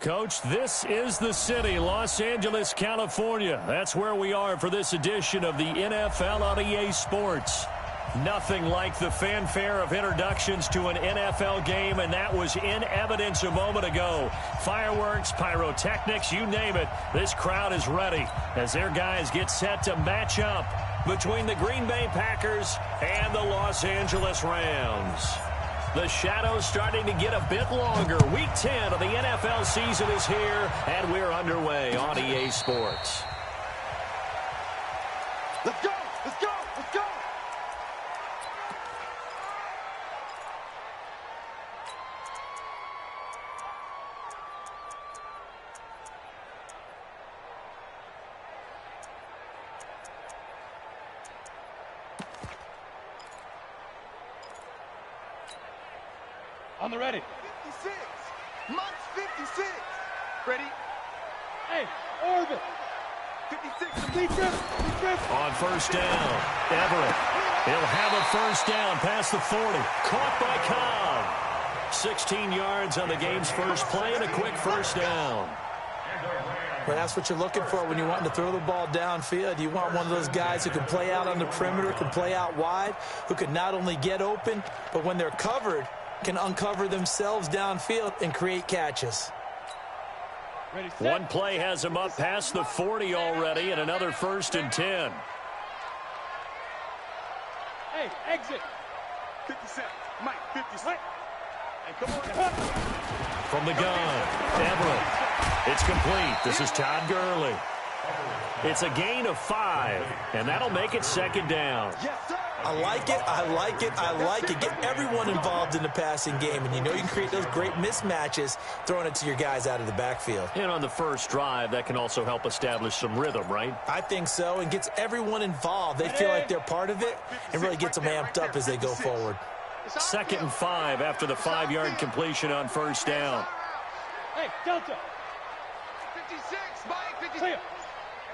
Coach, this is the city, Los Angeles, California. That's where we are for this edition of the NFL on EA Sports. Nothing like the fanfare of introductions to an NFL game, and that was in evidence a moment ago. Fireworks, pyrotechnics, you name it. This crowd is ready as their guys get set to match up between the Green Bay Packers and the Los Angeles Rams. The shadow's starting to get a bit longer. Week 10 of the NFL season is here, and we're underway on EA Sports. Let's go! Let's go! Let's go! On the ready. 56. Monk's 56. Ready? Hey, Orbit. 56. On first down, Everett. He'll have a first down past the 40. Caught by Cobb. 16 yards on the game's first play and a quick first down. Well, that's what you're looking for when you're wanting to throw the ball downfield. You want one of those guys who can play out on the perimeter, can play out wide, who can not only get open, but when they're covered, can uncover themselves downfield and create catches. Ready, set. One play has him up past the 40 already, and another 1st and 10. Hey, exit. 57. Mike, 57. Hey, come on. From the gun, Everett. It's complete. This is Todd Gurley. It's a gain of 5, and that'll make it 2nd down. Yes, sir. I like it, I like it, I like it. Get everyone involved in the passing game, and you know you can create those great mismatches throwing it to your guys out of the backfield. And on the first drive, that can also help establish some rhythm, right? I think so, and gets everyone involved. They feel like they're part of it and really gets them amped up as they go forward. 2nd and 5 after the 5-yard completion on first down. Hey, Delta. 56. Mike, 56. Clear. And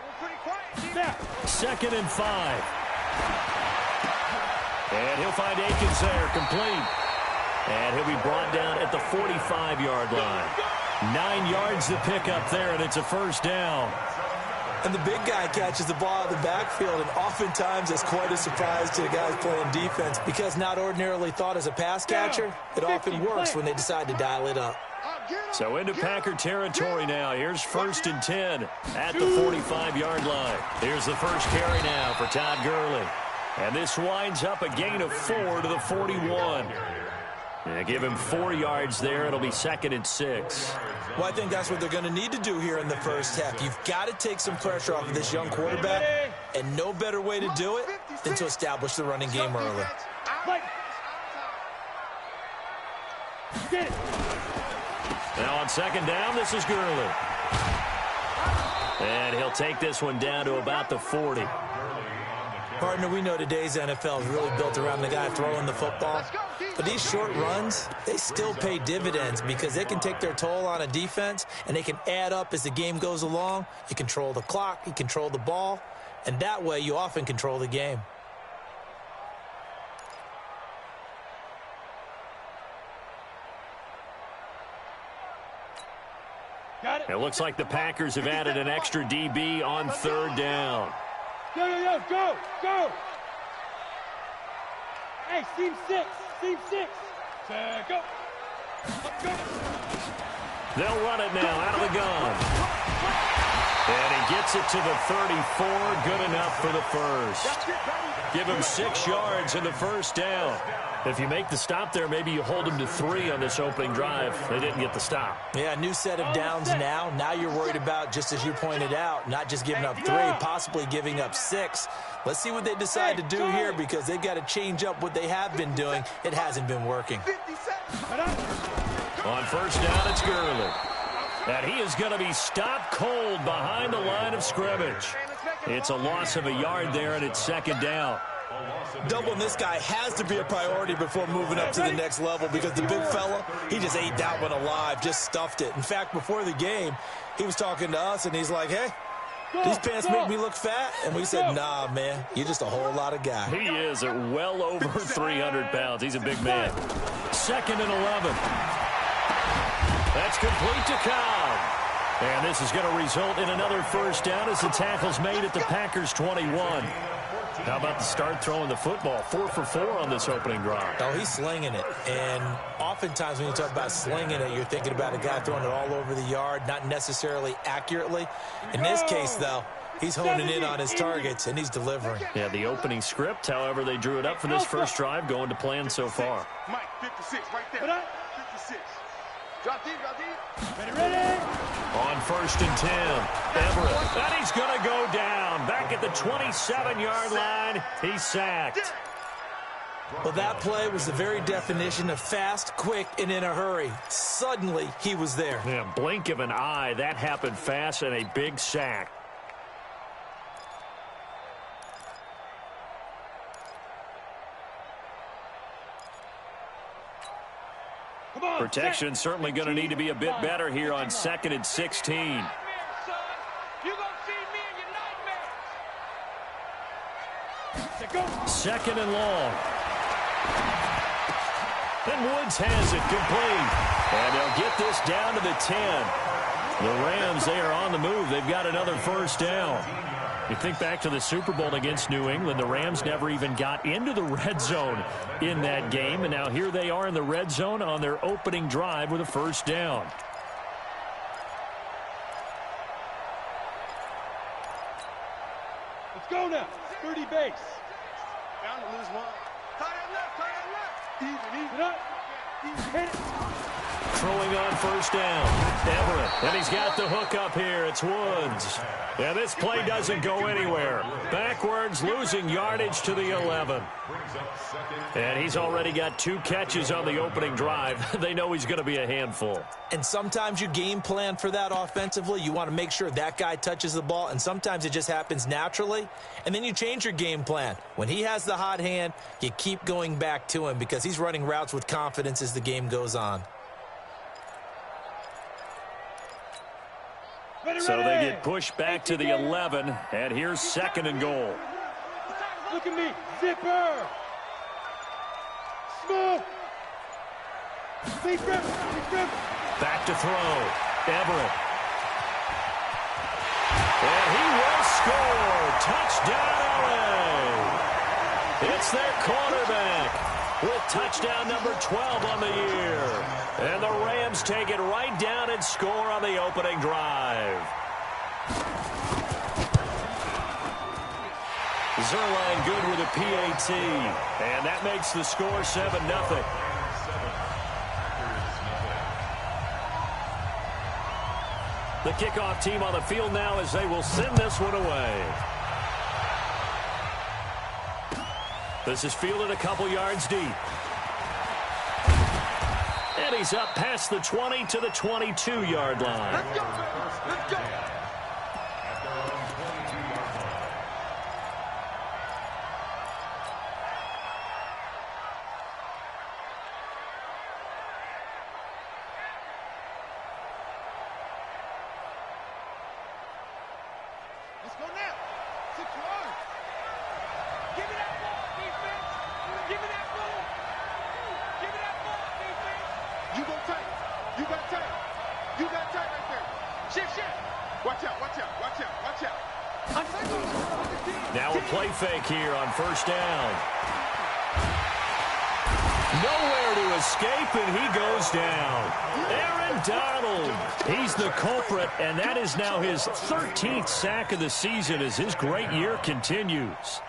we're pretty quiet. Snap. 2nd and 5. And he'll find Akins there, complete. And he'll be brought down at the 45-yard line. 9 yards to pick up there, and it's a first down. And the big guy catches the ball out of the backfield, and oftentimes it's quite a surprise to the guys playing defense because not ordinarily thought as a pass catcher, it often works when they decide to dial it up. So into Packer territory now. Here's 1st and 10 at the 45-yard line. Here's the first carry now for Todd Gurley. And this winds up a gain of 4 to the 41. And give him 4 yards there. It'll be 2nd and 6. Well, I think that's what they're going to need to do here in the first half. You've got to take some pressure off of this young quarterback, and no better way to do it than to establish the running game early. Mike. Get it. Now on 2nd down, this is Gurley. And he'll take this one down to about the 40. Partner, we know today's NFL is really built around the guy throwing the football. But these short runs, they still pay dividends because they can take their toll on a defense, and they can add up as the game goes along. You control the clock, you control the ball, and that way you often control the game. Got it. It looks like the Packers have added an extra DB on 3rd down. Yo, go, go. Hey, seam 6. Go. Go. They'll run it now out of the gun. And he gets it to the 34. Good enough for the first. Give him 6 yards in the first down. If you make the stop there, maybe you hold them to 3 on this opening drive. They didn't get the stop. Yeah, new set of downs now. Now you're worried about, just as you pointed out, not just giving up 3, possibly giving up 6. Let's see what they decide to do here because they've got to change up what they have been doing. It hasn't been working. On first down, it's Gurley. And he is going to be stopped cold behind the line of scrimmage. It's a loss of a yard there, and it's 2nd down. Doubling this guy has to be a priority before moving up to the next level because the big fella, he just ate that one alive, just stuffed it. In fact, before the game, he was talking to us, and he's like, hey, these pants make me look fat. And we said, nah, man, you're just a whole lot of guy. He is at well over 300 pounds. He's a big man. 2nd and 11. That's complete to Cobb. And this is going to result in another first down as the tackle's made at the Packers' 21. How about the start throwing the football? 4 for 4 on this opening drive. Oh, he's slinging it. And oftentimes when you talk about slinging it, you're thinking about a guy throwing it all over the yard, not necessarily accurately. In this case, though, he's honing in on his targets, and he's delivering. Yeah, the opening script, however, they drew it up for this first drive, going to plan so far. Mike, 56, right there. 56. Drop deep, drop deep. Ready? On 1st and 10, Everett. And he's going to go down. Back at the 27-yard line, he's sacked. Well, that play was the very definition of fast, quick, and in a hurry. Suddenly, he was there. Yeah, blink of an eye, that happened fast, and a big sack. Protection certainly going to need to be a bit better here on 2nd and 16. You're going to see me in your nightmares. 2nd and long. And Woods has it complete. And they'll get this down to the 10. The Rams, they are on the move. They've got another first down. You think back to the Super Bowl against New England, the Rams never even got into the red zone in that game, and now here they are in the red zone on their opening drive with a first down. Let's go now. 30 base. Down to lose one. Tie that left. Even. Get up. Hit it. Throwing on first down, Everett, and he's got the hook up here. It's Woods. And this play doesn't go anywhere. Backwards, losing yardage to the 11. And he's already got 2 catches on the opening drive. They know he's going to be a handful. And sometimes you game plan for that offensively. You want to make sure that guy touches the ball, and sometimes it just happens naturally. And then you change your game plan. When he has the hot hand, you keep going back to him because he's running routes with confidence as the game goes on. So they get pushed back to the 11, and here's 2nd and goal. Look at me. Zipper. Smoke. Big rip. Back to throw. Everett. And he will score. Touchdown, LA. It's their quarterback with touchdown number 12 on the year. And the Rams take it right down and score on the opening drive. Zerline good with a PAT. And that makes the score 7-0. The kickoff team on the field now as they will send this one away. This is fielded a couple yards deep. And he's up past the 20 to the 22-yard line. Let's go, let's go. Let's go now. 6 yards. Give me that ball, defense. Give me that ball. Give me that ball, defense. You go tight. You got tight. You got tight right there. Shift. Watch out, watch out, watch out, watch out. Now a play fake here on first down. Nowhere to escape, and he goes down. Aaron Donald, he's the culprit, and that is now his 13th sack of the season as his great year continues.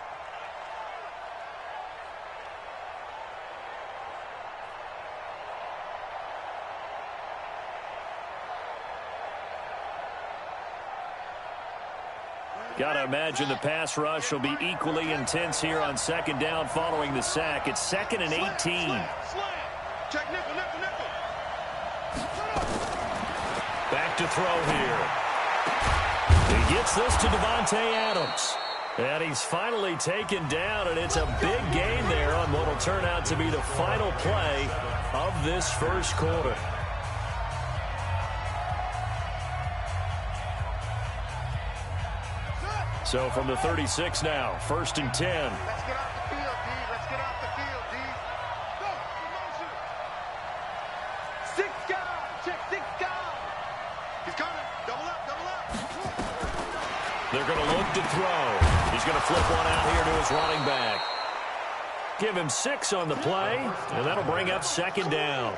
Got to imagine the pass rush will be equally intense here on second down following the sack. It's 2nd and 18. Check nickel. Back to throw here. He gets this to Devontae Adams. And he's finally taken down, and it's a big gain there on what will turn out to be the final play of this first quarter. So from the 36 now, 1st and 10. Let's get off the field, D. Let's get off the field, D. Go, promotion. 6 guys. Check 6 guys. He's coming. Double up. They're going to look to throw. He's going to flip one out here to his running back. Give him 6 on the play, and that'll bring up second down.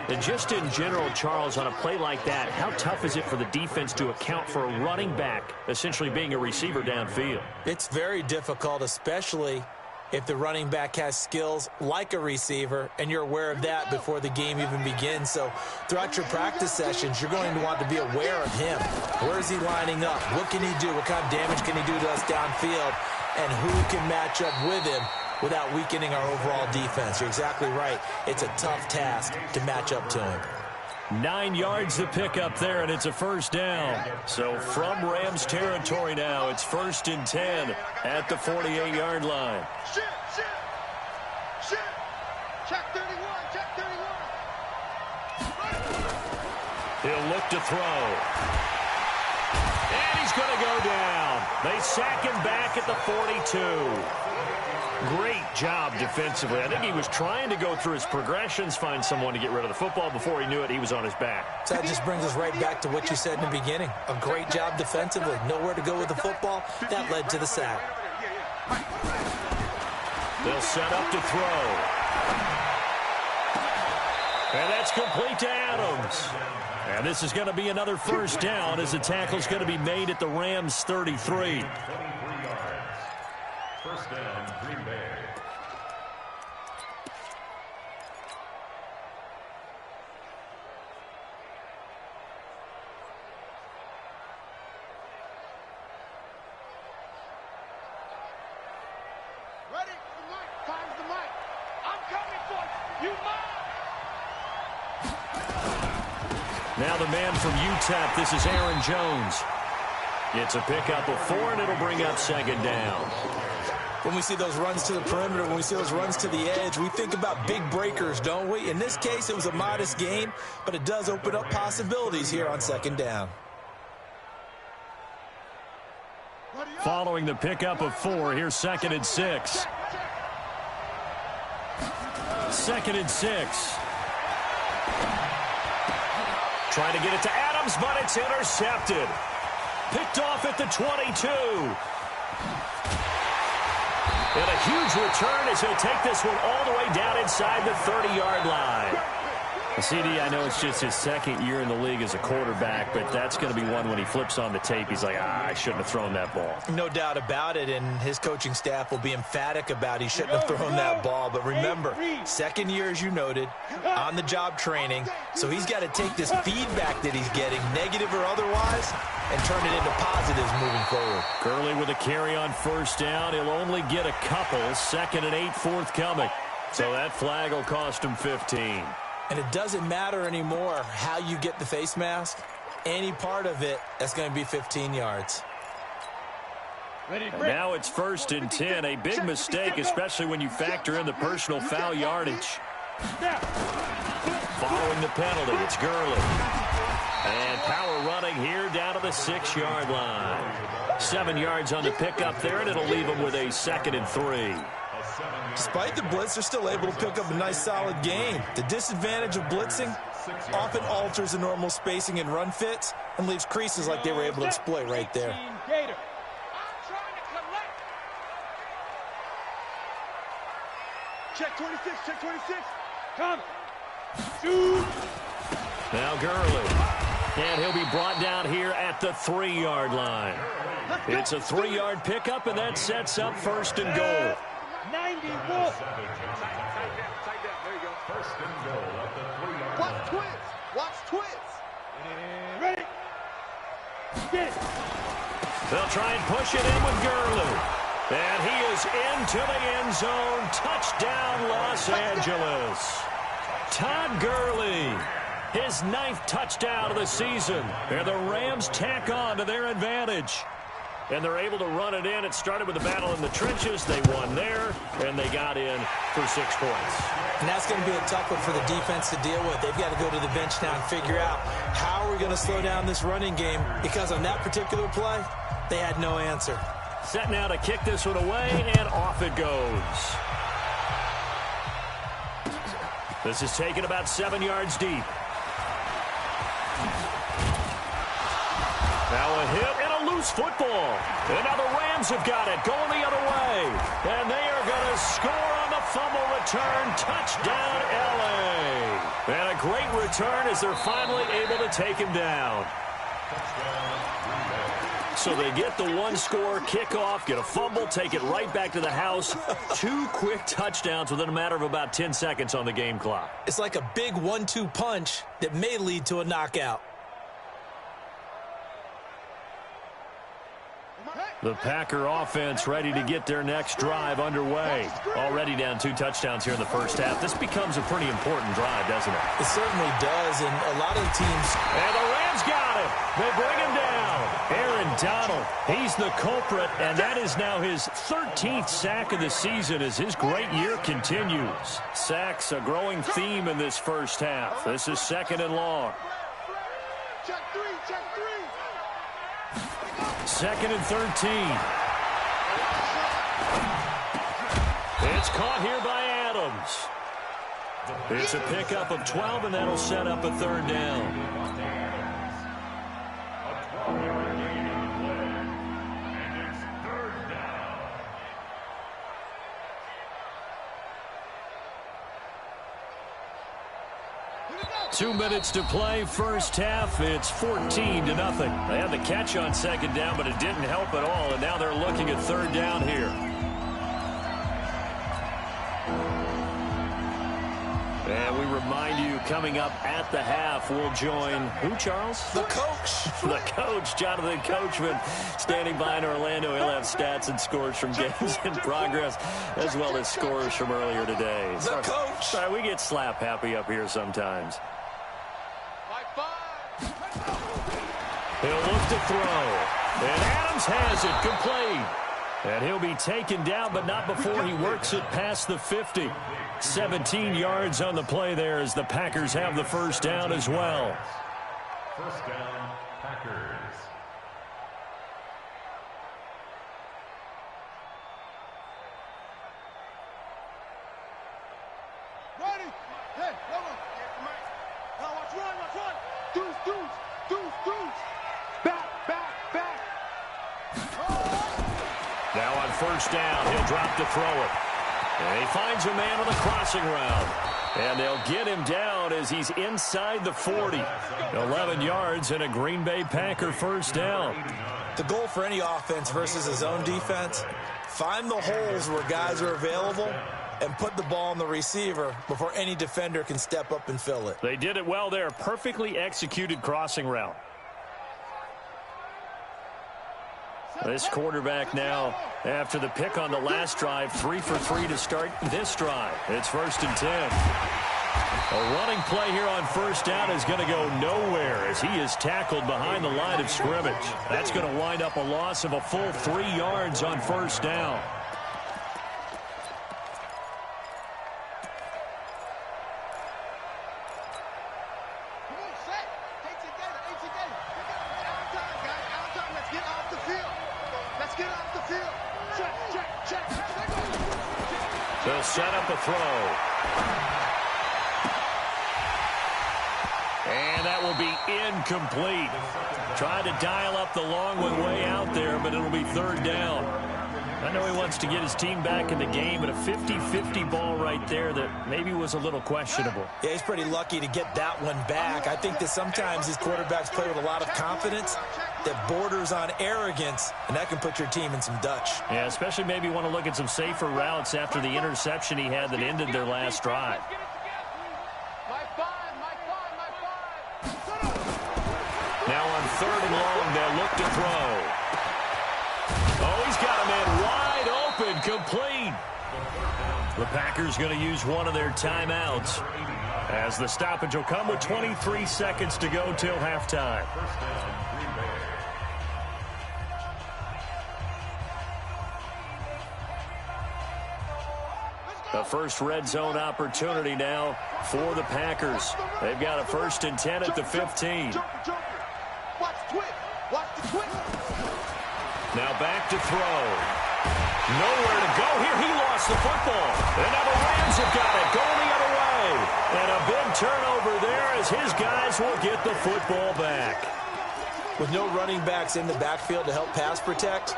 And just in general, Charles, on a play like that, how tough is it for the defense to account for a running back essentially being a receiver downfield? It's very difficult, especially if the running back has skills like a receiver, and you're aware of that before the game even begins. So throughout your practice sessions, you're going to want to be aware of him. Where is he lining up? What can he do? What kind of damage can he do to us downfield? And who can match up with him without weakening our overall defense? You're exactly right. It's a tough task to match up to him. 9 yards to pick up there, and it's a first down. So from Rams territory now, it's 1st and 10 at the 48-yard line. Shit. Check 31, check 31. He'll look to throw. And he's going to go down. They sack him back at the 42. Great job defensively. I think he was trying to go through his progressions, find someone to get rid of the football. Before he knew it, he was on his back. So that just brings us right back to what you said in the beginning. A great job defensively. Nowhere to go with the football. That led to the sack. They'll set up to throw. And that's complete to Adams. And this is going to be another first down as the tackle's going to be made at the Rams 33. First down, Green Bay. Ready? The mic. Time's the mic. I'm coming for you. You mine. Now the man from UTEP, this is Aaron Jones. It's a pickup of 4, and it'll bring up second down. When we see those runs to the perimeter, when we see those runs to the edge, we think about big breakers, don't we? In this case, it was a modest gain, but it does open up possibilities here on second down. Following the pickup of 4, here's 2nd and 6. 2nd and 6. Trying to get it to Adams, but it's intercepted. Picked off at the 22. And a huge return as he'll take this one all the way down inside the 30-yard line. CD, I know it's just his 2nd year in the league as a quarterback, but that's going to be one when he flips on the tape, he's like, I shouldn't have thrown that ball. No doubt about it, and his coaching staff will be emphatic about he shouldn't have thrown that ball. But remember, 2nd year, as you noted, on-the-job training, so he's got to take this feedback that he's getting, negative or otherwise, and turn it into positives moving forward. Gurley with a carry on first down. He'll only get a couple. 2nd and 8 forthcoming. So that flag will cost him 15. And it doesn't matter anymore how you get the face mask. Any part of it, that's going to be 15 yards. And now it's 1st and 10. A big mistake, especially when you factor in the personal foul yardage. Following the penalty, it's Gurley. And power running here down to the 6-yard line. 7 yards on the pickup there, and it'll leave them with a 2nd and 3. Despite the blitz, they're still able to pick up a nice, solid game. The disadvantage of blitzing often alters the normal spacing and run fits and leaves creases like they were able to exploit right there. I'm trying to collect. Check 26, check 26. Come. Shoot. Now Gurley. And he'll be brought down here at the 3-yard line. It's a 3-yard pickup, and that sets up 1st and goal. 90 Wolf. Tight down. There you go. First and goal at the 3-yard line. Watch twins. Watch twins. Ready. Get it. They'll try and push it in with Gurley. And he is into the end zone. Touchdown, Los Angeles. Todd Gurley, his 9th touchdown of the season. And the Rams tack on to their advantage. And they're able to run it in. It started with a battle in the trenches. They won there, and they got in for 6 points. And that's going to be a tough one for the defense to deal with. They've got to go to the bench now and figure out how are we going to slow down this running game, because on that particular play, they had no answer. Set now to kick this one away, and off it goes. This is taken about 7 yards deep. Now a hit and a loose loose football. And now the Rams have got it, going the other way. And they are going to score on the fumble return. Touchdown, L.A. And a great return as they're finally able to take him down. So they get the one-score kickoff, get a fumble, take it right back to the house. 2 quick touchdowns within a matter of about 10 seconds on the game clock. It's like a big 1-2 punch that may lead to a knockout. The Packer offense ready to get their next drive underway. Already down 2 touchdowns here in the first half. This becomes a pretty important drive, doesn't it? It certainly does, and a lot of the teams... And the Rams got him. They bring him down. Aaron Donald, he's the culprit, and that is now his 13th sack of the season as his great year continues. Sacks a growing theme in this first half. This is 2nd and long. Check 3, check 3. 2nd and 13. It's caught here by Adams. It's a pickup of 12, and that'll set up a 3rd down. 2 minutes to play, first half. It's 14-0. They had the catch on 2nd down, but it didn't help at all, and now they're looking at 3rd down here. And we remind you, coming up at the half, we'll join who, Charles? The coach. The coach, Jonathan Coachman, standing by in Orlando. He'll have stats and scores from games in progress, as well as scores from earlier today. The coach. Sorry, we get slap happy up here sometimes. He'll look to throw. And Adams has it, complete. And he'll be taken down, but not before he works it past the 50. 17 yards on the play there as the Packers have the first down as well. First down, Packers. Ready? Hey, come on. Now watch run, watch run. Deuce. Back. Now on first down, he'll drop to throw it. And he finds a man on the crossing route. And they'll get him down as he's inside the 40. 11 yards and a Green Bay Packer first down. The goal for any offense versus his own defense, find the holes where guys are available and put the ball on the receiver before any defender can step up and fill it. They did it well there. Perfectly executed crossing route. This quarterback now, after the pick on the last drive, 3 for 3 to start this drive. It's 1st and 10. A running play here on first down is going to go nowhere as he is tackled behind the line of scrimmage. That's going to wind up a loss of a full 3 yards on first down. They'll set up a throw. And that will be incomplete. Tried to dial up the long one way out there, but it'll be 3rd down. I know he wants to get his team back in the game, but a 50-50 ball right there that maybe was a little questionable. Yeah, he's pretty lucky to get that one back. I think that sometimes these quarterbacks play with a lot of confidence that borders on arrogance, and that can put your team in some Dutch. Yeah, especially maybe want to look at some safer routes after the interception he had that ended their last drive. Now on 3rd and long, they'll look to throw. Oh, he's got a man wide open, complete. The Packers going to use one of their timeouts as the stoppage will come with 23 seconds to go till halftime. The first red zone opportunity now for the Packers. They've got a 1st and 10 at the 15. Watch the twist. Now back to throw. Nowhere to go here. He lost the football. And now the Rams have got it going the other way. And a big turnover there as his guys will get the football back. With no running backs in the backfield to help pass protect,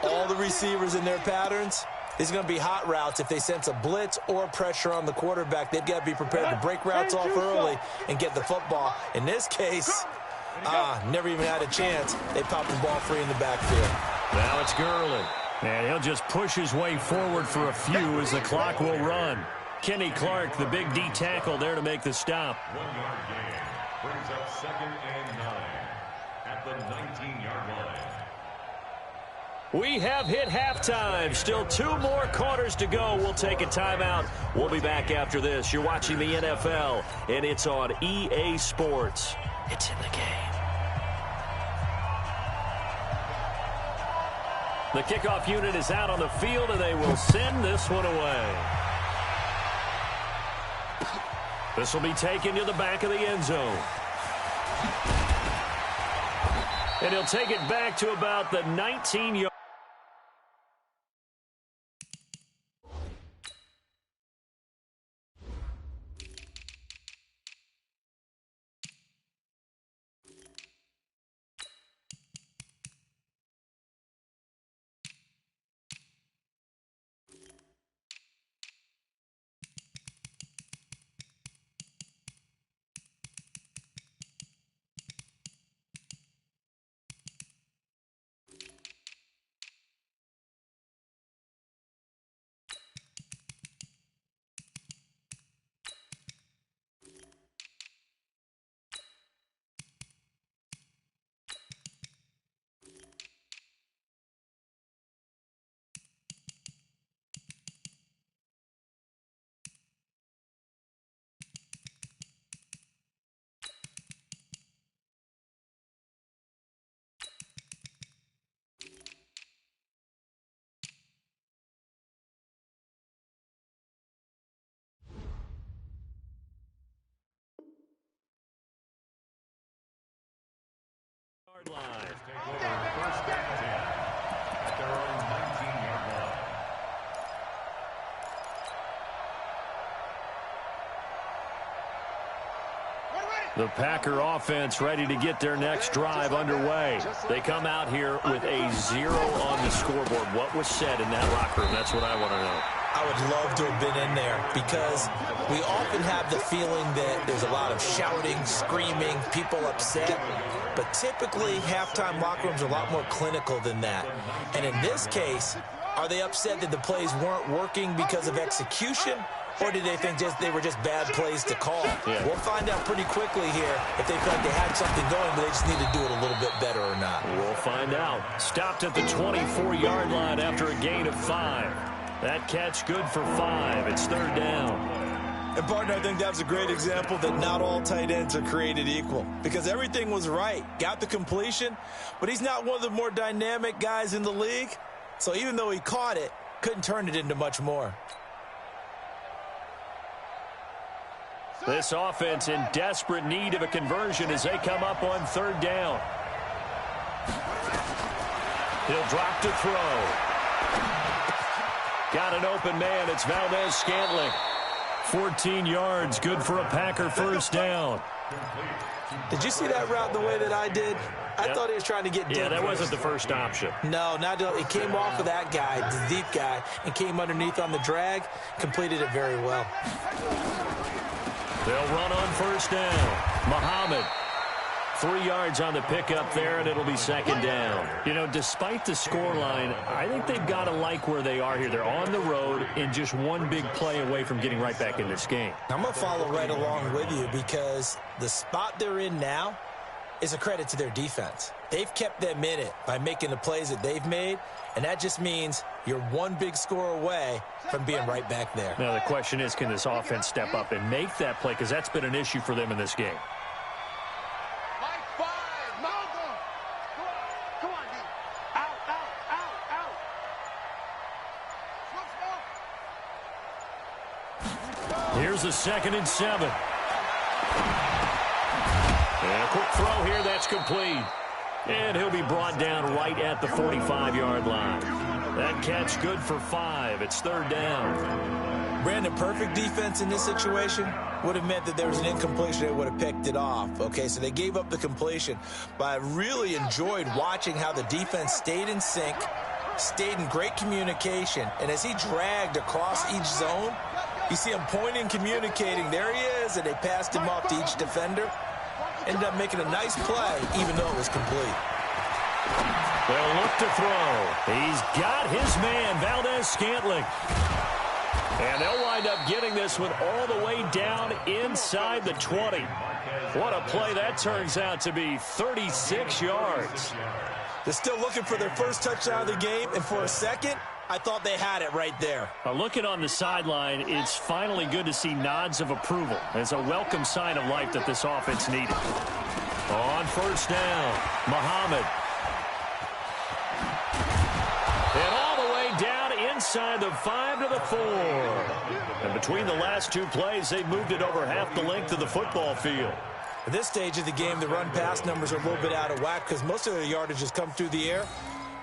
all the receivers in their patterns, these are going to be hot routes. If they sense a blitz or pressure on the quarterback, they've got to be prepared to break routes off early and get the football. In this case, never even had a chance. They popped the ball free in the backfield. Now it's Gurley. And he'll just push his way forward for a few as the clock will run. Kenny Clark, the big D tackle there to make the stop. 1 yard gain. Brings up 2nd and 9 at the 19-yard line. We have hit halftime. Still 2 more quarters to go. We'll take a timeout. We'll be back after this. You're watching the NFL, and it's on EA Sports. It's in the game. The kickoff unit is out on the field, and they will send this one away. This will be taken to the back of the end zone. And he'll take it back to about the 19-yard. Line. Take over 1st and 10 at their own 19-yard line. The Packer offense ready to get their next drive underway. They come out here with a 0 on the scoreboard. What was said in that locker room? That's what I want to know. I would love to have been in there because we often have the feeling that there's a lot of shouting, screaming, people upset. But typically, halftime locker rooms are a lot more clinical than that. And in this case, are they upset that the plays weren't working because of execution? Or did they think they were just bad plays to call? Yeah. We'll find out pretty quickly here if they feel like they had something going, but they just need to do it a little bit better or not. We'll find out. Stopped at the 24-yard line after a gain of 5. That catch good for 5. It's 3rd down. And, partner, I think that was a great example that not all tight ends are created equal because everything was right. Got the completion, but he's not one of the more dynamic guys in the league. So even though he caught it, couldn't turn it into much more. This offense in desperate need of a conversion as they come up on 3rd down. He'll drop to throw. Got an open man. It's Valdez-Scantling. 14 yards, good for a Packer 1st down. Did you see that route the way that I did? I thought he was trying to get deep. Yeah, that wasn't the first option. No, it came off of that guy, the deep guy, and came underneath on the drag. Completed it very well. They'll run on 1st down. Muhammad, 3 yards on the pickup there, and it'll be 2nd down. You know, despite the scoreline, I think they've got to like where they are here. They're on the road and just one big play away from getting right back in this game. I'm going to follow right along with you because the spot they're in now is a credit to their defense. They've kept them in it by making the plays that they've made, and that just means you're one big score away from being right back there. Now, the question is, can this offense step up and make that play? Because that's been an issue for them in this game. Here's a 2nd and 7. And a quick throw here, that's complete. And he'll be brought down right at the 45-yard line. That catch good for 5. It's 3rd down. Brandon, perfect defense in this situation. would have meant that there was an incompletion. They would have picked it off. Okay, so they gave up the completion. But I really enjoyed watching how the defense stayed in sync, stayed in great communication. And as he dragged across each zone, you see him pointing, communicating. There he is, and they passed him off to each defender. Ended up making a nice play, even though it was complete. They'll look to throw. He's got his man, Valdez-Scantling. And they'll wind up getting this one all the way down inside the 20. What a play that turns out to be, 36 yards. They're still looking for their first touchdown of the game, and for a second, I thought they had it right there. Looking on the sideline, it's finally good to see nods of approval. It's a welcome sign of life that this offense needed. On first down, Muhammad. And all the way down inside the 5 to the 4. And between the last two plays, they've moved it over half the length of the football field. At this stage of the game, the run-pass numbers are a little bit out of whack because most of their yardage has come through the air.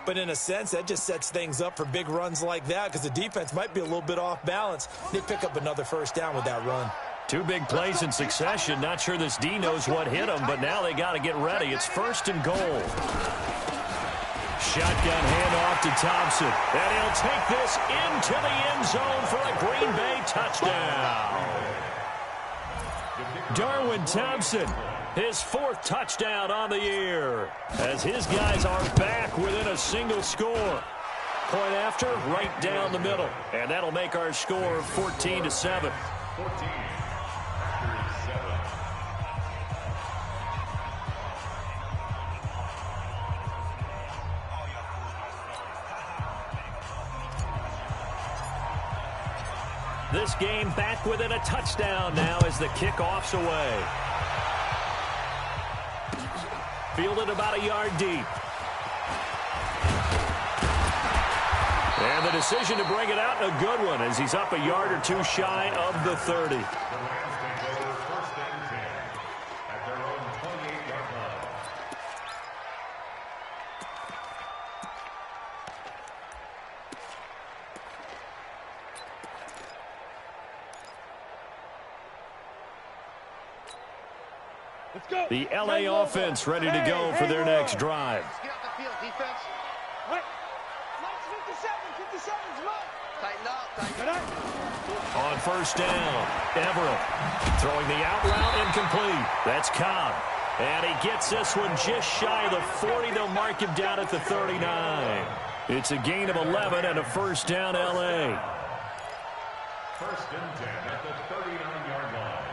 But in a sense, that just sets things up for big runs like that because the defense might be a little bit off balance. They pick up another first down with that run. Two big plays in succession. Not sure this D knows what hit him, but now they got to get ready. It's first and goal. Shotgun handoff to Thompson. And he'll take this into the end zone for a Green Bay touchdown. Darwin Thompson, his 4th touchdown on the year, as his guys are back within a single score. Point after, right down the middle. And that'll make our score 14-7. 14. This game back within a touchdown now as the kickoff's away. Fielded about a yard deep. And the decision to bring it out, a good one, as he's up a yard or two shy of the 30. The Rams take over first and 10 at their own 28-yard line. Let's go. The LA offense ready to go for their next drive. Get out the field, defense. Right. Mike's 57. 57's Mike. Tighten up, tighten Good up. night. On first down, Everett throwing the out route incomplete. That's Cobb. And he gets this one just shy of the 40. They'll mark him down at the 39. It's a gain of 11 and a first down, LA. First and 10 at the 39-yard line.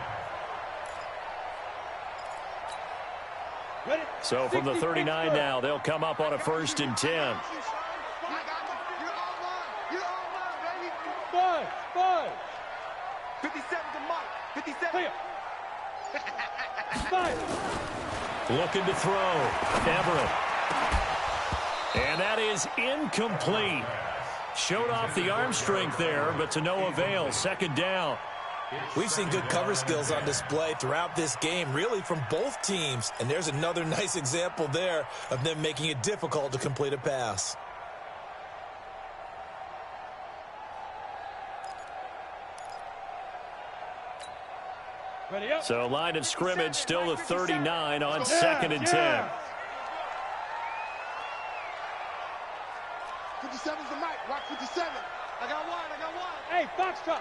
Ready? So from the 39 60, now, they'll come up on a first and 10. I got you. You're all mine. You're all mine, baby. Five. 57 to Mike. 57. Clear. Five. Looking to throw. Everett. And that is incomplete. Showed off the arm strength there, but to no avail. Second down. We've seen good cover skills on display throughout this game, really from both teams. And there's another nice example there of them making it difficult to complete a pass. Ready up. So line of scrimmage still the 39 on second and 10. 57's the Mike. Watch 57. I got one. Hey, Foxtrot.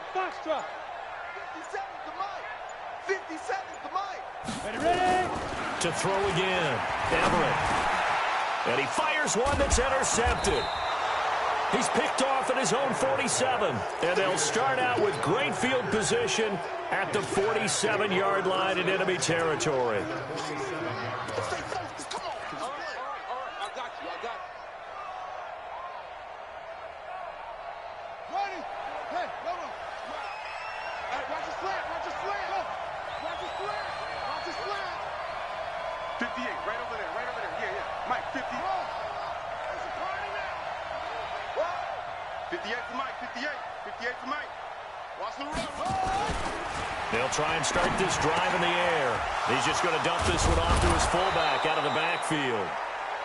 57's the Mike. 57's the Mike. Ready. To throw again. Everett. And he fires one that's intercepted. He's picked off at his own 47. And they'll start out with great field position at the 47-yard line in enemy territory. They'll try and start this drive in the air. He's just going to dump this one off to his fullback out of the backfield.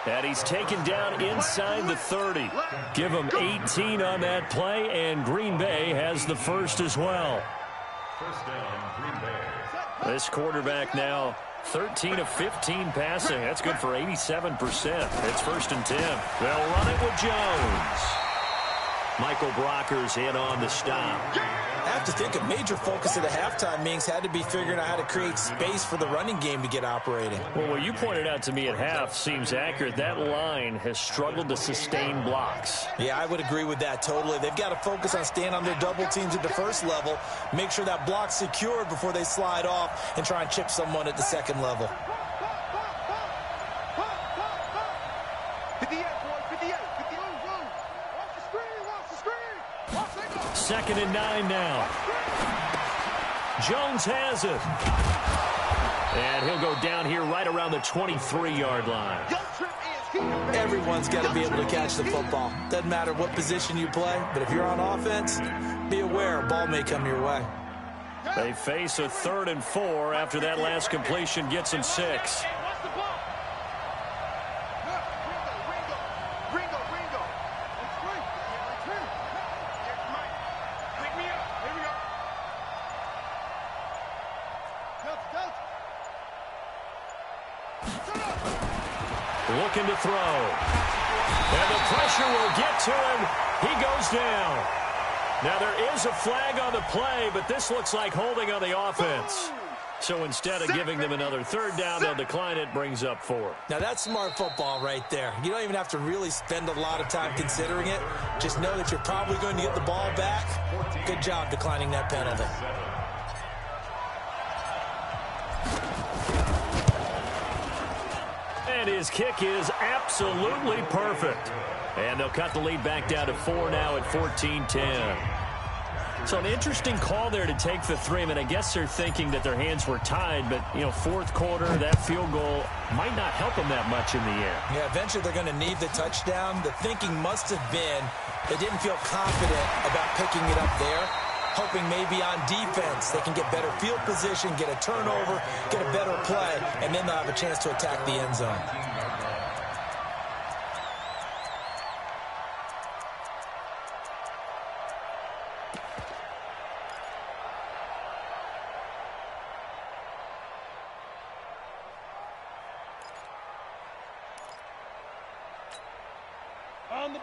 And he's taken down inside the 30. Give him 18 on that play, and Green Bay has the first as well. First down, Green Bay. This quarterback now 13 of 15 passing. That's good for 87%. It's 1st and 10. They'll run it with Jones. Michael Brocker's in on the stop. I have to think a major focus of the halftime meetings had to be figuring out how to create space for the running game to get operating. Well, what you pointed out to me at half seems accurate. That line has struggled to sustain blocks. Yeah, I would agree with that totally. They've got to focus on staying on their double teams at the first level, make sure that block's secured before they slide off and try and chip someone at the second level. 58, boy, 58, 58, run. Watch the screen, watch the screen. Watch they go. 2nd and 9 now. Jones has it. And he'll go down here right around the 23-yard line. Your trip is here. Everyone's got to be able to catch the football. Doesn't matter what position you play, but if you're on offense, be aware a ball may come your way. They face a 3rd and 4 after that last completion gets them 6. Watch the ball. Ringo. On screen. Yes, Mike. Pick me up. Here we go. Coach. Shut up. Looking to throw. And the pressure will get to him. He goes down. Now there is a flag on the play, but this looks like holding on the offense. So instead of giving them another 3rd down, they'll decline it, brings up 4. Now that's smart football right there. You don't even have to really spend a lot of time considering it. Just know that you're probably going to get the ball back. Good job declining that penalty. And his kick is absolutely perfect. And they'll cut the lead back down to 4 now at 14-10. So an interesting call there to take the 3. I mean, I guess they're thinking that their hands were tied, but, you know, 4th quarter, that field goal might not help them that much in the end. Yeah, eventually they're going to need the touchdown. The thinking must have been they didn't feel confident about picking it up there, hoping maybe on defense they can get better field position, get a turnover, get a better play, and then they'll have a chance to attack the end zone.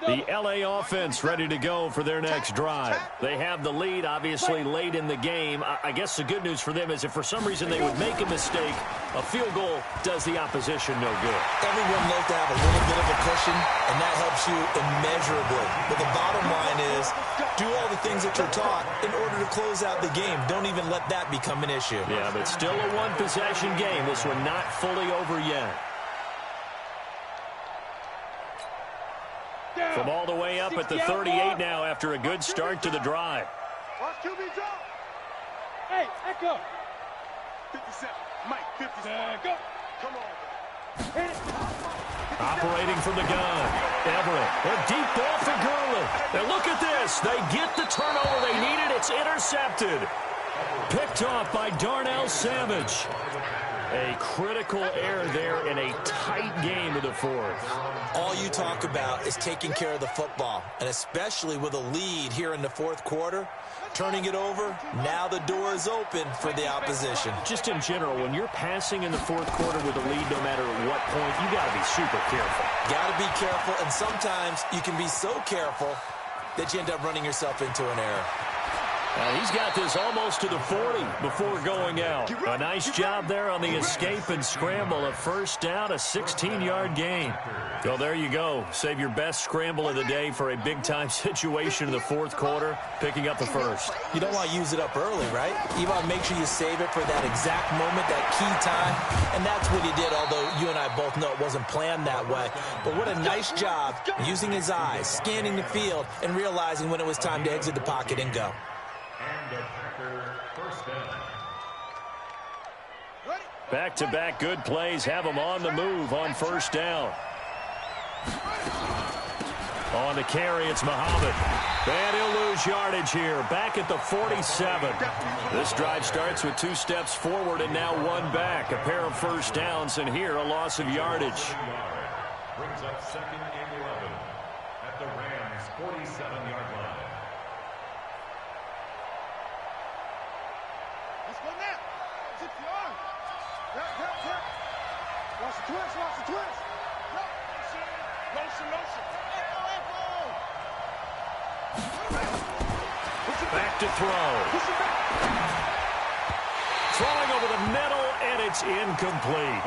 The LA offense ready to go for their next drive. They have the lead, obviously, late in the game. I guess the good news for them is if for some reason they would make a mistake, a field goal does the opposition no good. Everyone loves to have a little bit of a cushion, and that helps you immeasurably. But the bottom line is do all the things that you're taught in order to close out the game. Don't even let that become an issue. Yeah, but still a one-possession game. This one not fully over yet. From all the way up at the 38 now after a good start to the drive. Watch QB drop. Hey, Echo. 57. Mike, 57. Go. Come on. Hit it. Operating from the gun. Everett. A deep ball for Gurley. And look at this. They get the turnover they needed. It's intercepted. Picked off by Darnell Savage. A critical error there in a tight game of the 4th. All you talk about is taking care of the football, and especially with a lead here in the 4th quarter, turning it over, now the door is open for the opposition. Just in general, when you're passing in the 4th quarter with a lead, no matter what point, you got to be super careful. Got to be careful, and sometimes you can be so careful that you end up running yourself into an error. He's got this almost to the 40 before going out. A nice job there on the escape and scramble. A 1st down, a 16-yard gain. Well, there you go. Save your best scramble of the day for a big-time situation in the 4th quarter, picking up the 1st. You don't want to use it up early, right? You want to make sure you save it for that exact moment, that key time. And that's what he did, although you and I both know it wasn't planned that way. But what a nice job using his eyes, scanning the field, and realizing when it was time to exit the pocket and go. And a Packer 1st down. Back-to-back good plays have them on the move on 1st down. On the carry, it's Muhammad. And he'll lose yardage here. Back at the 47. This drive starts with 2 steps forward and now 1 back. A pair of 1st downs, and here a loss of yardage. Brings up 2nd and 11 at the Rams' 47-yard line. Let's go now. 6 yards. Yep. Watch the twist. Motion. Back to throw. Push it back. Throwing over the middle, and it's incomplete.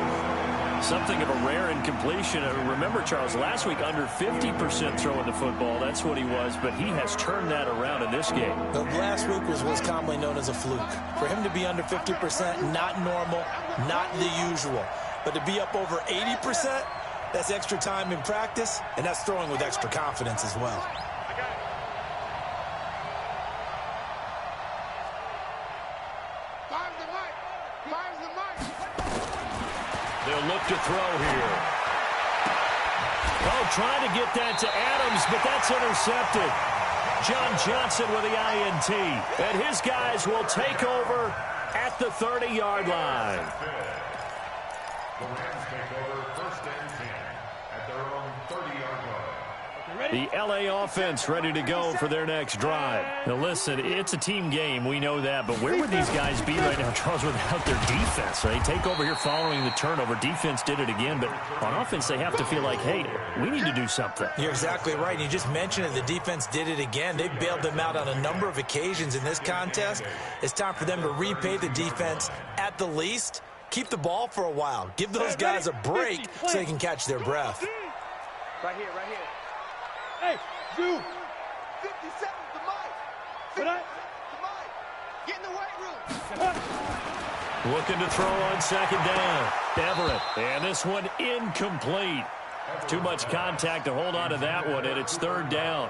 Something of a rare incompletion. Remember, Charles, last week under 50% throwing the football. That's what he was, but he has turned that around in this game. The last week was what's commonly known as a fluke. For him to be under 50%, not normal, not the usual. But to be up over 80%, that's extra time in practice, and that's throwing with extra confidence as well. They'll look to throw here. Oh, trying to get that to Adams, but that's intercepted. John Johnson with the INT. And his guys will take over at the 30-yard line. The Rams take over 1st and 10 at their own 30-yard line. The LA offense ready to go for their next drive. Now, listen, it's a team game. We know that. But where would these guys be right now, Charles, without their defense? They take over here following the turnover. Defense did it again. But on offense, they have to feel like, hey, we need to do something. You're exactly right. You just mentioned it. The defense did it again. They bailed them out on a number of occasions in this contest. It's time for them to repay the defense at the least. Keep the ball for a while. Give those guys a break so they can catch their breath. Right here. Hey, you. 57 to Mike. What I? To Mike. Get in the weight room. Looking to throw on 2nd down. Everett. And this one incomplete. Too much contact to hold on to that one, and it's 3rd down.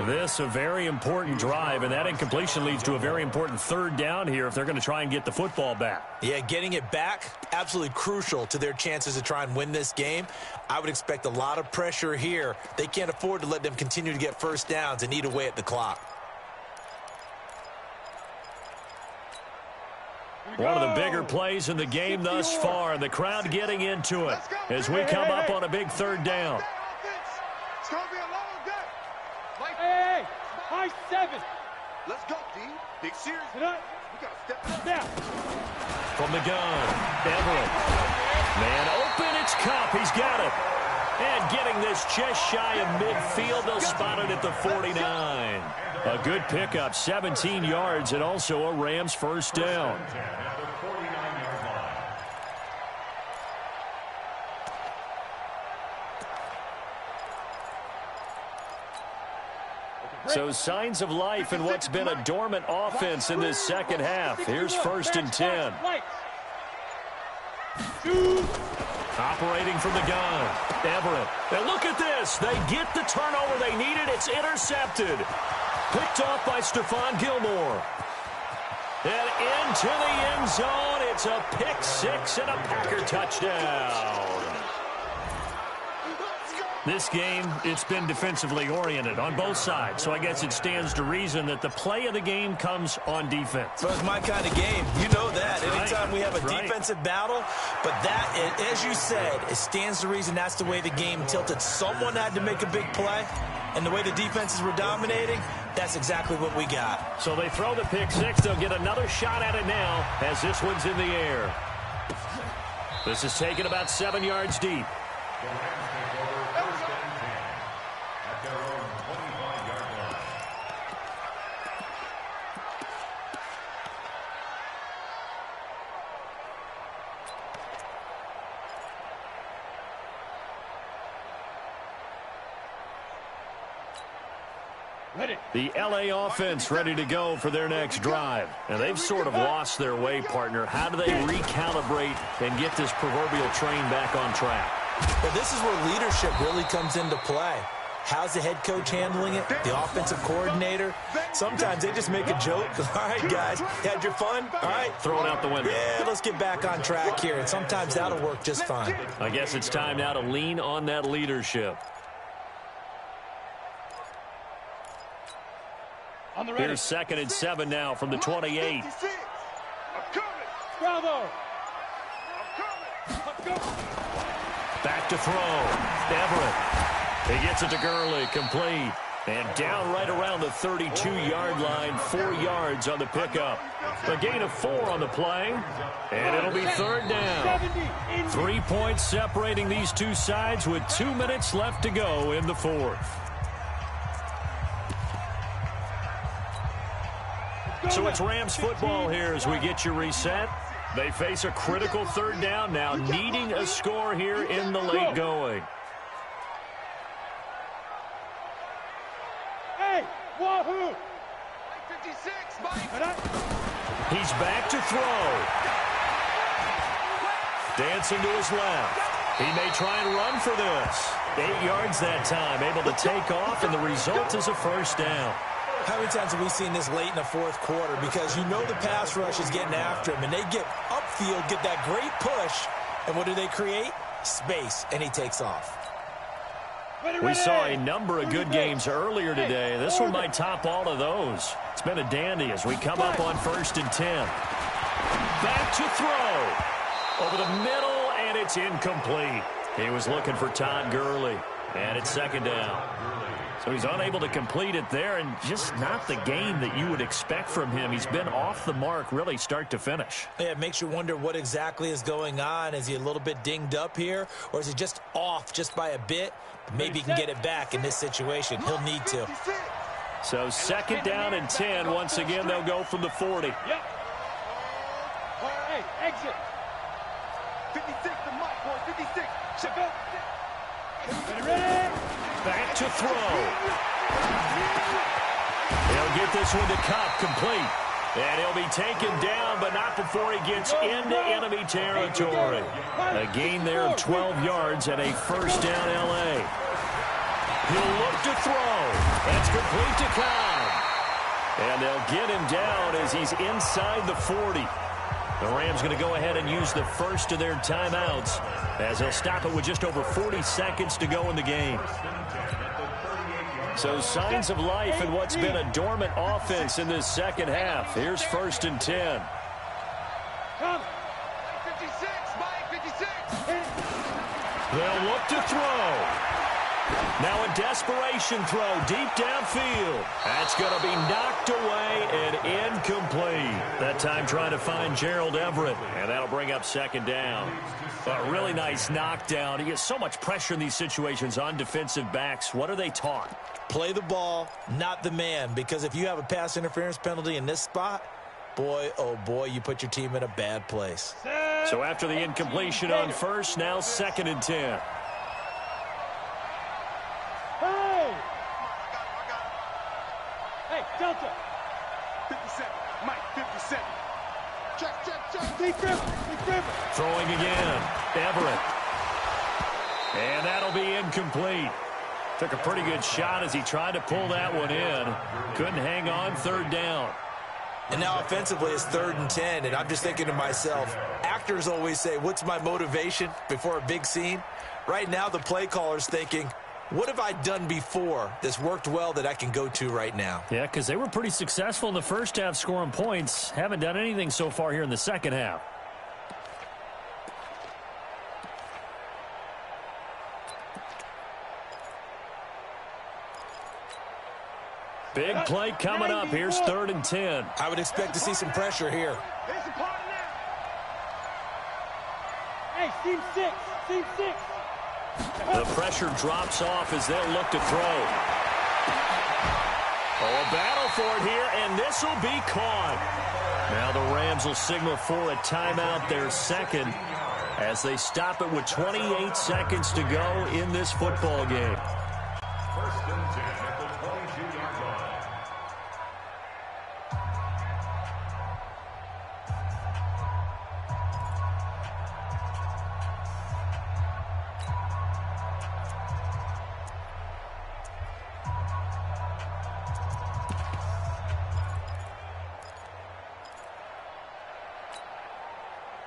This a very important drive, and that incompletion leads to a very important 3rd down here if they're going to try and get the football back. Yeah, getting it back, absolutely crucial to their chances to try and win this game. I would expect a lot of pressure here. They can't afford to let them continue to get 1st downs and eat away at the clock. One of the bigger plays in the game thus far. The crowd getting into it as we come up on a big 3rd down. It's going to be a long day. Hey, high 7. Let's go, D. Big series. We got to step up. Now. From the gun, Everett. Man open, it's Cup. He's got it. And getting this just shy of midfield, they'll spot it at the 49. A good pickup, 17 yards, and also a Rams 1st down. So signs of life in what's been a dormant offense in this 2nd half. Here's 1st and 10. Operating from the gun. Everett. And look at this. They get the turnover they needed. It's intercepted. Picked off by Stephon Gilmore. And into the end zone. It's a pick 6 and a Packer touchdown. This game, it's been defensively oriented on both sides, so I guess it stands to reason that the play of the game comes on defense. Well, it's my kind of game. You know that. Anytime we have a defensive battle, but that, as you said, it stands to reason that's the way the game tilted. Someone had to make a big play, and the way the defenses were dominating, that's exactly what we got. So they throw the pick 6. They'll get another shot at it now as this one's in the air. This is taken about 7 yards deep. The LA offense ready to go for their next drive. And they've sort of lost their way, partner. How do they recalibrate and get this proverbial train back on track? Well, this is where leadership really comes into play. How's the head coach handling it? The offensive coordinator? Sometimes they just make a joke. All right, guys, had your fun? All right. Throw it out the window. Yeah, let's get back on track here. And sometimes that'll work just fine. I guess it's time now to lean on that leadership. Here's 2nd and 7 now from the 28. Bravo. Back to throw. Everett. He gets it to Gurley. Complete. And down right around the 32-yard line, 4 yards on the pickup. A gain of 4 on the play, and it'll be third down. 3 points separating these two sides with 2 minutes left to go in the fourth. So it's Rams football here as we get you reset. They face a critical third down now, needing a score here in the late going. Hey, wahoo! 56, Mike. He's back to throw. Dancing to his left. He may try and run for this. 8 yards that time, able to take off, and the result is a first down. How many times have we seen this late in the fourth quarter? Because you know the pass rush is getting after him, and they get upfield, get that great push, and what do they create? Space, and he takes off. We saw a number of good games earlier today. This one might top all of those. It's been a dandy as we come up on 1st and 10. Back to throw. Over the middle, and it's incomplete. He was looking for Todd Gurley, and it's second down. So he's unable to complete it there, and just not the game that you would expect from him. He's been off the mark really start to finish. Yeah, it makes you wonder what exactly is going on. Is he a little bit dinged up here, or is he just off just by a bit? Maybe he can get it back in this situation. He'll need to. So second down and 10. Once again, they'll go from the 40. Yep. Hey, exit. 56 to Mike, boy. 56. Check up. Ready? Back to throw. He'll get this one to Cup, complete. And he'll be taken down, but not before he gets into enemy territory. A gain there of 12 yards and a first down L.A. He'll look to throw. That's complete to Cobb. And they'll get him down as he's inside the 40. The Rams going to go ahead and use the first of their timeouts as they'll stop it with just over 40 seconds to go in the game. So signs of life in what's been a dormant offense in this second half. Here's 1st and 10. Come. 56, Mike. 56. They'll look to throw. Now a desperation throw deep downfield. That's going to be knocked away and incomplete. That time trying to find Gerald Everett, and that'll bring up second down. A really nice knockdown. He gets so much pressure in these situations on defensive backs. What are they taught? Play the ball, not the man, because if you have a pass interference penalty in this spot, boy, oh boy, you put your team in a bad place. So after the incompletion on first, now 2nd and 10. Hey, Delta. 57, Mike. 57. Check. Deep dribble. Throwing again. Everett. And that'll be incomplete. Took a pretty good shot as he tried to pull that one in. Couldn't hang on, third down. And now offensively it's 3rd and 10, and I'm just thinking to myself, actors always say, what's my motivation before a big scene? Right now the play caller's thinking, what have I done before that's worked well that I can go to right now? Yeah, because they were pretty successful in the first half scoring points. Haven't done anything so far here in the second half. Big play coming up. Here's 3rd and 10. I would expect to see some pressure here. Here's the part now. Hey, team 6. Team 6. The pressure drops off as they'll look to throw. Oh, a battle for it here, and this will be caught. Now the Rams will signal for a timeout, their second, as they stop it with 28 seconds to go in this football game. 1st and 10 at the 22-yard line.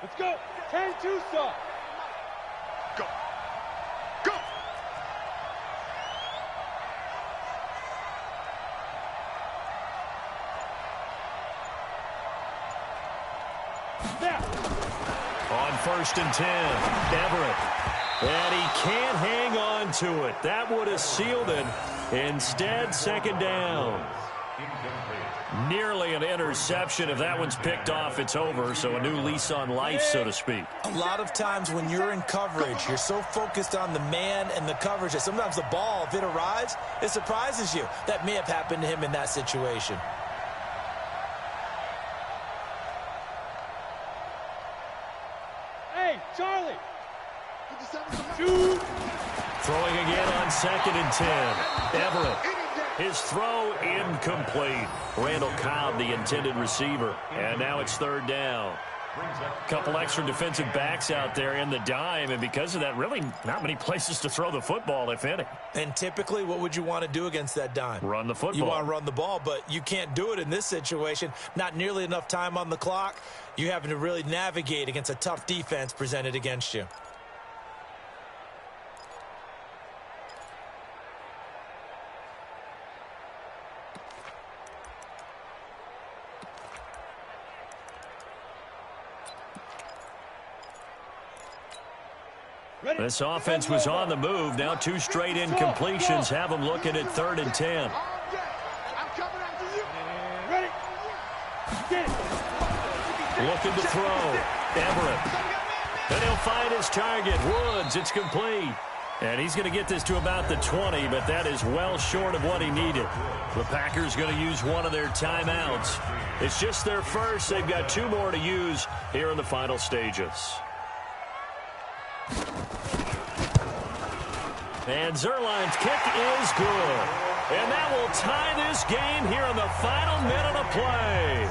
Let's go. 10-2 stop. Go. Go. Now. On 1st and 10, Everett. And he can't hang on to it. That would have sealed it. Instead, second down. Nearly an interception. If that one's picked off, it's over. So a new lease on life, so to speak. A lot of times when you're in coverage, you're so focused on the man and the coverage that sometimes the ball, if it arrives, it surprises you. That may have happened to him in that situation. Hey, Charlie. Shoot. Throwing again on 2nd and 10. Everett. His throw incomplete. Randall Cobb, the intended receiver. And now it's 3rd down. A couple extra defensive backs out there in the dime, and because of that, really not many places to throw the football, if any. And typically, what would you want to do against that dime? Run the football. You want to run the ball, but you can't do it in this situation. Not nearly enough time on the clock. You having to really navigate against a tough defense presented against you. This offense was on the move. Now 2 straight incompletions have them looking at 3rd and 10. Ready. Get it. Looking to throw. Everett. And he'll find his target. Woods. It's complete. And he's going to get this to about the 20, but that is well short of what he needed. The Packers going to use one of their timeouts. It's just their first. They've got 2 more to use here in the final stages. And Zerline's kick is good. And that will tie this game here in the final minute of play.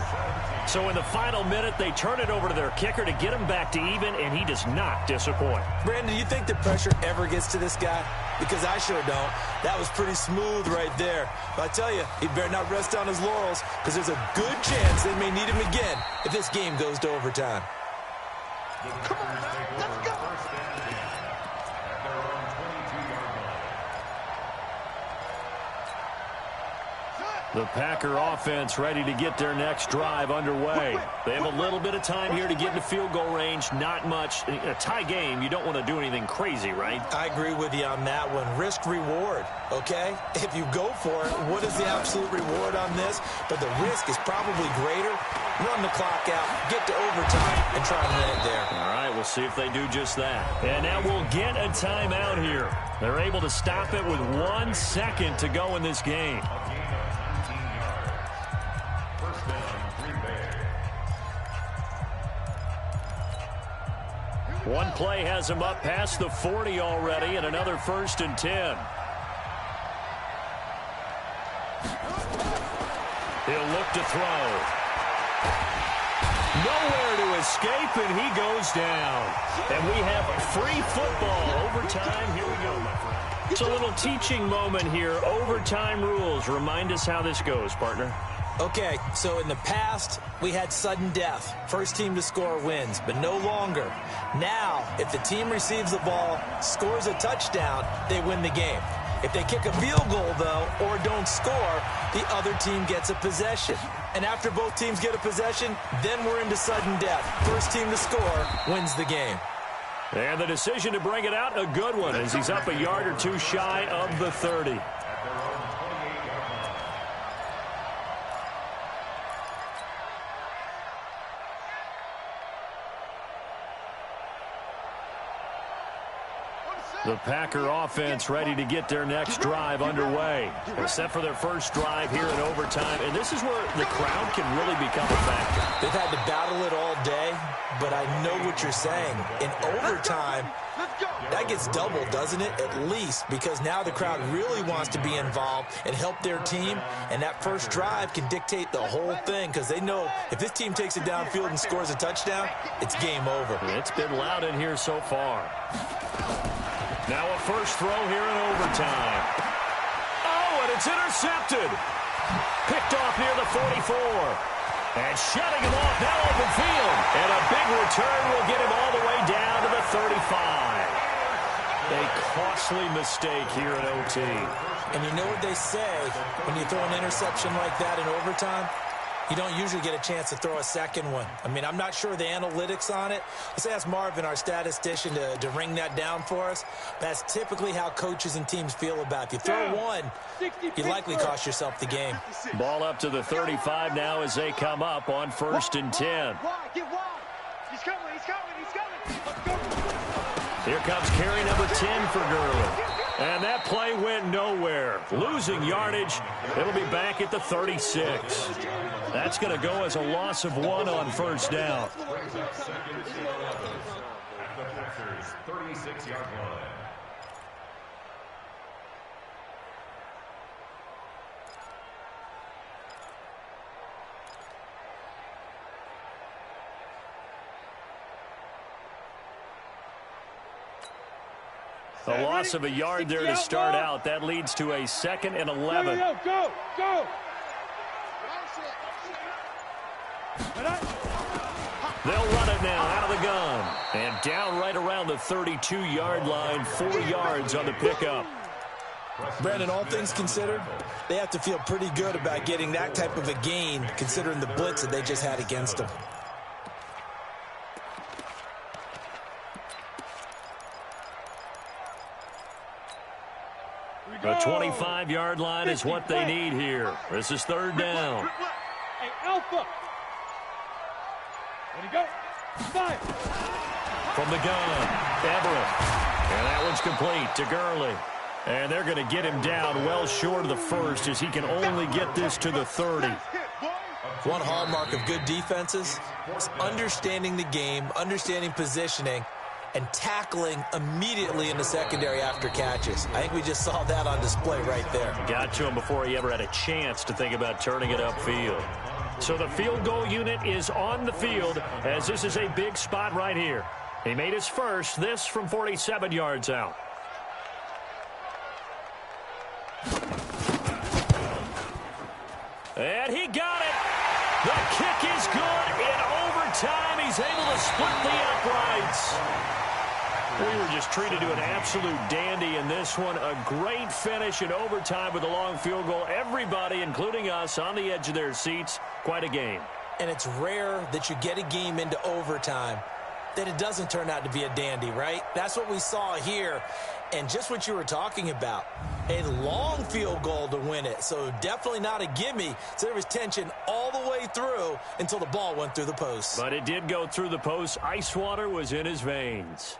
So in the final minute, they turn it over to their kicker to get him back to even, and he does not disappoint. Brandon, do you think the pressure ever gets to this guy? Because I sure don't. That was pretty smooth right there. But I tell you, he better not rest on his laurels, because there's a good chance they may need him again if this game goes to overtime. Come on, man. Let's go. The Packer offense ready to get their next drive underway. They have a little bit of time here to get into field goal range. Not much. In a tie game, you don't want to do anything crazy, right? I agree with you on that one. Risk-reward, okay? If you go for it, what is the absolute reward on this? But the risk is probably greater. Run the clock out, get to overtime, and try to win it there. All right, we'll see if they do just that. And now we'll get a timeout here. They're able to stop it with 1 second to go in this game. One play has him up past the 40 already, and another 1st and 10. He'll look to throw. Nowhere to escape, and he goes down. And we have free football. Overtime. Here we go, my friend. It's a little teaching moment here. Overtime rules. Remind us how this goes, partner. Okay, so in the past, we had sudden death. First team to score wins, but no longer. Now, if the team receives the ball, scores a touchdown, they win the game. If they kick a field goal, though, or don't score, the other team gets a possession. And after both teams get a possession, then we're into sudden death. First team to score wins the game. And the decision to bring it out, a good one, as he's up a yard or 2 shy of the 30. The Packer offense ready to get their next drive underway. They're set for their first drive here in overtime, and this is where the crowd can really become a factor. They've had to battle it all day, but I know what you're saying. In overtime, that gets doubled, doesn't it? At least, because now the crowd really wants to be involved and help their team, and that first drive can dictate the whole thing, because they know if this team takes it downfield and scores a touchdown, it's game over. It's been loud in here so far. Now a first throw here in overtime. Oh, and it's intercepted. Picked off near the 44. And shutting him off now open field. And a big return will get him all the way down to the 35. A costly mistake here in OT. And you know what they say when you throw an interception like that in overtime? You don't usually get a chance to throw a second one. I mean, I'm not sure the analytics on it. Let's ask Marvin, our statistician, to ring that down for us. That's typically how coaches and teams feel about it. If you throw one, you likely cost yourself the game. Ball up to the 35 now as they come up on 1st and 10. Get wide. He's coming. Let's go. Here comes carry number 10 for Gurley. And that play went nowhere. Losing yardage. It'll be back at the 36. That's going to go as a loss of 1 on 1st down. Brings up 2nd and 11 at the Packers' 36-yard line. A loss of a yard there to start out. That leads to a 2nd and 11. Go. They'll run it now out of the gun. And down right around the 32-yard line, 4 yards on the pickup. Brandon, all things considered, they have to feel pretty good about getting that type of a gain, considering the blitz that they just had against them. The 25-yard line is what they need here. This is 3rd down. Hey, Alpha. Ready, go. Fire. From the gun, Everett. And that one's complete to Gurley. And they're going to get him down well short of the 1st as he can only get this to the 30. One hallmark of good defenses is understanding the game, understanding positioning, and tackling immediately in the secondary after catches. I think we just saw that on display right there. Got to him before he ever had a chance to think about turning it upfield. So the field goal unit is on the field as this is a big spot right here. He made his first, this from 47 yards out. And he got it. The kick is good. In overtime, he's able to split the uprights. We were just treated to an absolute dandy in this one. A great finish in overtime with a long field goal. Everybody, including us, on the edge of their seats. Quite a game. And it's rare that you get a game into overtime that it doesn't turn out to be a dandy, right? That's what we saw here. And just what you were talking about, a long field goal to win it. So definitely not a gimme. So there was tension all the way through until the ball went through the post. But it did go through the post. Ice water was in his veins.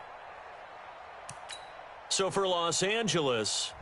So for Los Angeles,